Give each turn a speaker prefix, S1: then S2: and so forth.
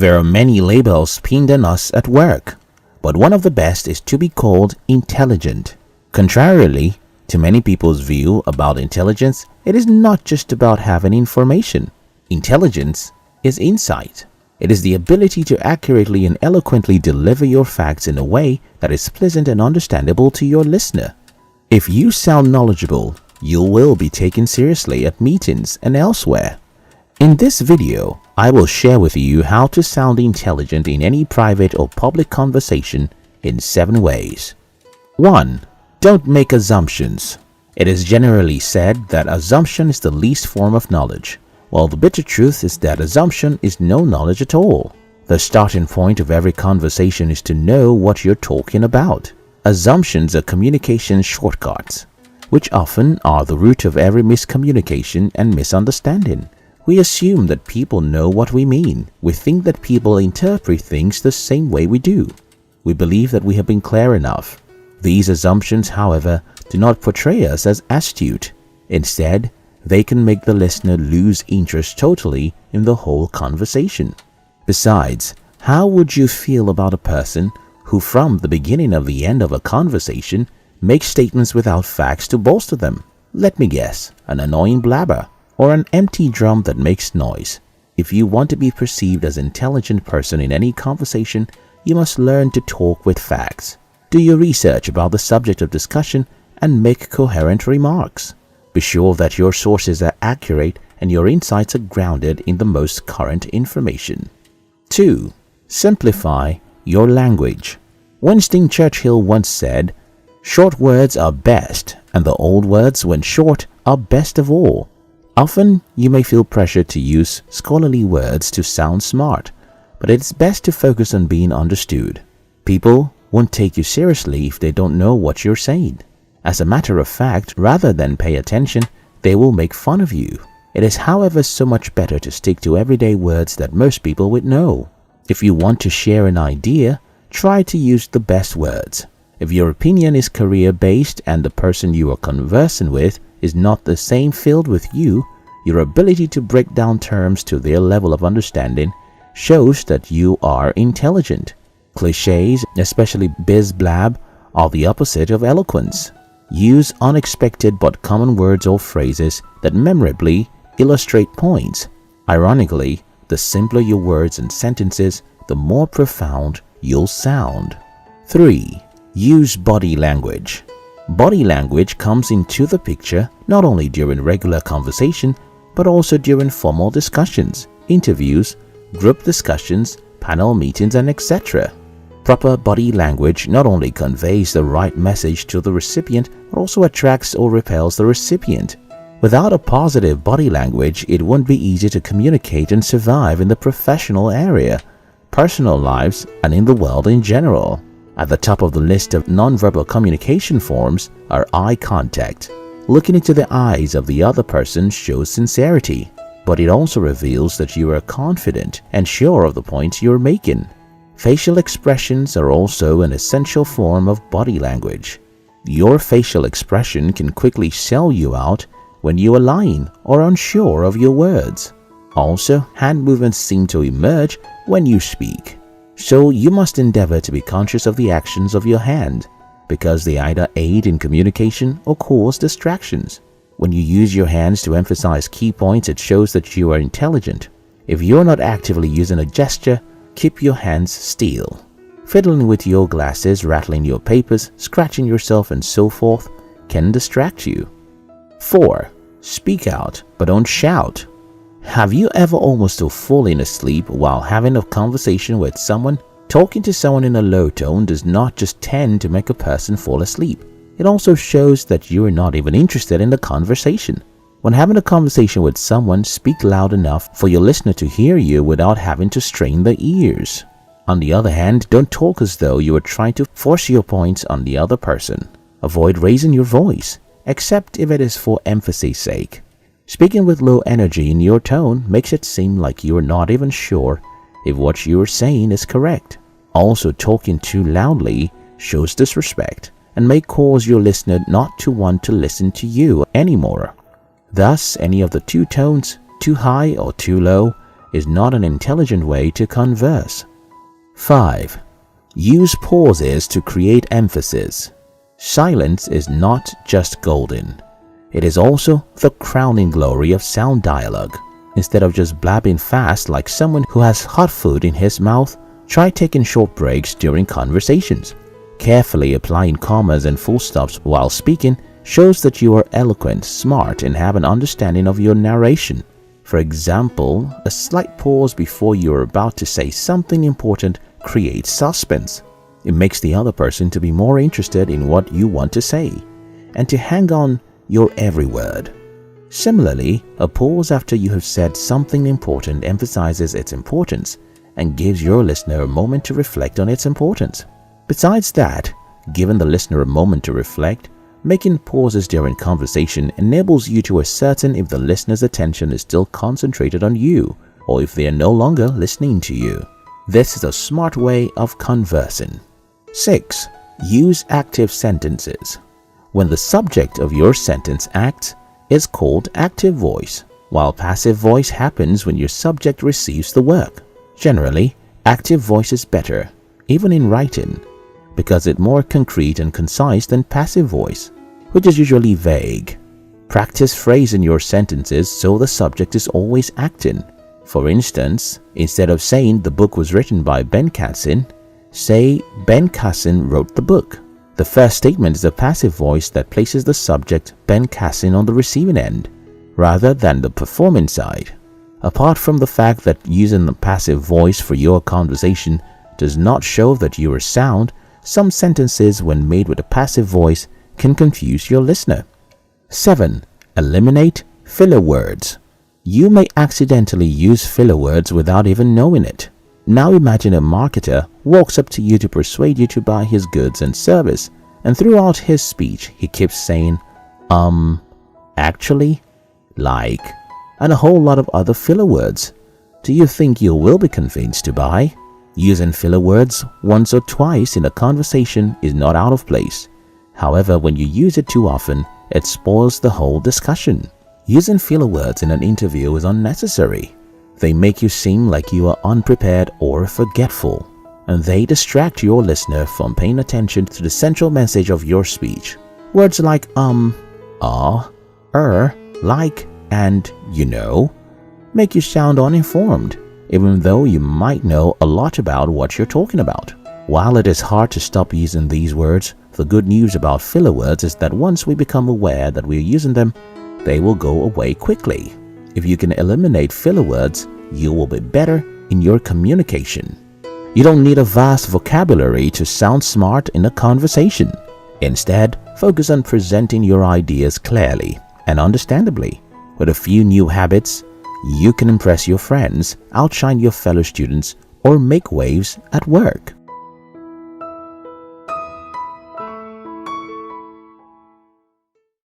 S1: There are many labels pinned on us at work, but one of the best is to be called intelligent. Contrarily to many people's view about intelligence, it is not just about having information. Intelligence is insight. It is the ability to accurately and eloquently deliver your facts in a way that is pleasant and understandable to your listener. If you sound knowledgeable, you will be taken seriously at meetings and elsewhere. In this video, I will share with you how to sound intelligent in any private or public conversation in 7 ways. 1. Don't make assumptions. It is generally said that assumption is the least form of knowledge, while the bitter truth is that assumption is no knowledge at all. The starting point of every conversation is to know what you're talking about. Assumptions are communication shortcuts, which often are the root of every miscommunication and misunderstanding. We assume that people know what we mean. We think that people interpret things the same way we do. We believe that we have been clear enough. These assumptions, however, do not portray us as astute. Instead, they can make the listener lose interest totally in the whole conversation. Besides, how would you feel about a person who from the beginning of the end of a conversation makes statements without facts to bolster them? Let me guess, an annoying blabber or an empty drum that makes noise. If you want to be perceived as an intelligent person in any conversation, you must learn to talk with facts. Do your research about the subject of discussion and make coherent remarks. Be sure that your sources are accurate and your insights are grounded in the most current information. 2. Simplify your language. Winston Churchill once said, "Short words are best, and the old words, when short, are best of all." Often, you may feel pressure to use scholarly words to sound smart, but it's best to focus on being understood. People won't take you seriously if they don't know what you're saying. As a matter of fact, rather than pay attention, they will make fun of you. It is, however, so much better to stick to everyday words that most people would know. If you want to share an idea, try to use the best words. If your opinion is career-based and the person you are conversing with is not the same field with you, your ability to break down terms to their level of understanding shows that you are intelligent. Clichés, especially biz blab, are the opposite of eloquence. Use unexpected but common words or phrases that memorably illustrate points. Ironically, the simpler your words and sentences, the more profound you'll sound. 3. Use body language. Body language comes into the picture not only during regular conversation, but also during formal discussions, interviews, group discussions, panel meetings, and etc. Proper body language not only conveys the right message to the recipient, but also attracts or repels the recipient. Without a positive body language, it won't be easy to communicate and survive in the professional area, personal lives, and in the world in general. At the top of the list of nonverbal communication forms are eye contact. Looking into the eyes of the other person shows sincerity, but it also reveals that you are confident and sure of the points you're making. Facial expressions are also an essential form of body language. Your facial expression can quickly sell you out when you are lying or unsure of your words. Also, hand movements seem to emerge when you speak. So you must endeavor to be conscious of the actions of your hand, because they either aid in communication or cause distractions. When you use your hands to emphasize key points, it shows that you are intelligent. If you're not actively using a gesture, keep your hands still. Fiddling with your glasses, rattling your papers, scratching yourself, and so forth can distract you. 4. Speak out, but don't shout. Have you ever almost fallen asleep while having a conversation with someone? Talking to someone in a low tone does not just tend to make a person fall asleep. It also shows that you are not even interested in the conversation. When having a conversation with someone, speak loud enough for your listener to hear you without having to strain their ears. On the other hand, don't talk as though you are trying to force your points on the other person. Avoid raising your voice, except if it is for emphasis sake. Speaking with low energy in your tone makes it seem like you are not even sure if what you are saying is correct. Also, talking too loudly shows disrespect and may cause your listener not to want to listen to you anymore. Thus, any of the two tones, too high or too low, is not an intelligent way to converse. 5. Use pauses to create emphasis. Silence is not just golden. It is also the crowning glory of sound dialogue. Instead of just blabbing fast like someone who has hot food in his mouth, try taking short breaks during conversations. Carefully applying commas and full stops while speaking shows that you are eloquent, smart, and have an understanding of your narration. For example, a slight pause before you are about to say something important creates suspense. It makes the other person to be more interested in what you want to say and to hang on your every word. Similarly, a pause after you have said something important emphasizes its importance and gives your listener a moment to reflect on its importance. Besides that, giving the listener a moment to reflect, making pauses during conversation enables you to ascertain if the listener's attention is still concentrated on you or if they are no longer listening to you. This is a smart way of conversing. 6. Use active sentences. When the subject of your sentence acts, it's called active voice, while passive voice happens when your subject receives the work. Generally, active voice is better, even in writing, because it's more concrete and concise than passive voice, which is usually vague. Practice phrasing your sentences so the subject is always acting. For instance, instead of saying the book was written by Ben Cassin, say Ben Cassin wrote the book. The first statement is a passive voice that places the subject Ben Cassin on the receiving end, rather than the performing side. Apart from the fact that using the passive voice for your conversation does not show that you are sound, some sentences when made with a passive voice can confuse your listener. 7. Eliminate filler words. You may accidentally use filler words without even knowing it. Now imagine a marketer walks up to you to persuade you to buy his goods and service, and throughout his speech he keeps saying, actually, like, and a whole lot of other filler words. Do you think you will be convinced to buy? Using filler words once or twice in a conversation is not out of place. However, when you use it too often, it spoils the whole discussion. Using filler words in an interview is unnecessary. They make you seem like you are unprepared or forgetful, and they distract your listener from paying attention to the central message of your speech. Words like like, and make you sound uninformed, even though you might know a lot about what you're talking about. While it is hard to stop using these words, the good news about filler words is that once we become aware that we're using them, they will go away quickly. If you can eliminate filler words, you will be better in your communication. You don't need a vast vocabulary to sound smart in a conversation. Instead, focus on presenting your ideas clearly and understandably. With a few new habits, you can impress your friends, outshine your fellow students, or make waves at work.